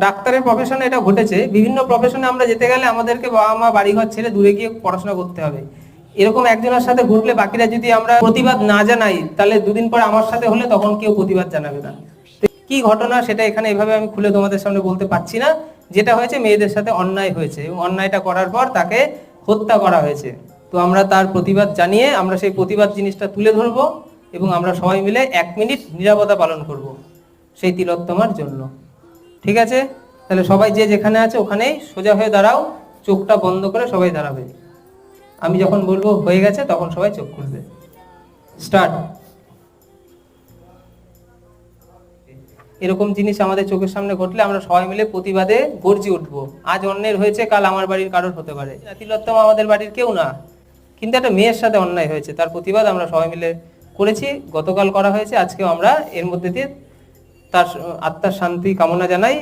ডাক্তারের প্রফেশনে এটা ঘটেছে, বিভিন্ন প্রফেশনে আমরা যেতে গেলে আমাদেরকে বাবা মা বাড়িঘর ছেড়ে দূরে গিয়ে পড়াশোনা করতে হবে। এরকম একজনের সাথে ঘটলে বাকিরা যদি আমরা প্রতিবাদ না জানাই, তাহলে দুদিন পর আমার সাথে হলে তখন কেউ প্রতিবাদ জানাবে না। কি ঘটনা সেটা এখানে এভাবে আমি খুলে তোমাদের সামনে বলতে পারছি না। যেটা হয়েছে, মেয়েদের সাথে অন্যায় হয়েছে এবং অন্যায়টা করার পর তাকে হত্যা করা হয়েছে। তো আমরা তার প্রতিবাদ জানিয়ে আমরা সেই প্রতিবাদ জিনিসটা তুলে ধরবো এবং আমরা সবাই মিলে 1 মিনিট নীরবতা পালন করব সেই তিলোত্তমার জন্য। ঠিক আছে? তাহলে সবাই যে যেখানে আছে ওখানেই সোজা হয়ে দাঁড়াও, চোখটা বন্ধ করে সবাই দাঁড়াবে। আমি যখন বলবো হয়ে গেছে তখন সবাই চোখ খুলবে। স্টার্ট। এরকম জিনিস আমাদের চোখের সামনে ঘটলে আমরা সবাই মিলে প্রতিবাদে গর্জে উঠবো। আজ অন্যের হয়েছে, কাল আমার বাড়ির কারোর হতে পারে। তিলোত্তমা আমাদের বাড়ির কেউ না, কিন্তু একটা মেয়ের সাথে অন্যায় হয়েছে, তার প্রতিবাদ আমরা সবাই মিলে করেছি। গতকাল করা হয়েছে, আজকেও আমরা এর মধ্যে দিয়ে তার আত্মার শান্তি কামনা জানাই।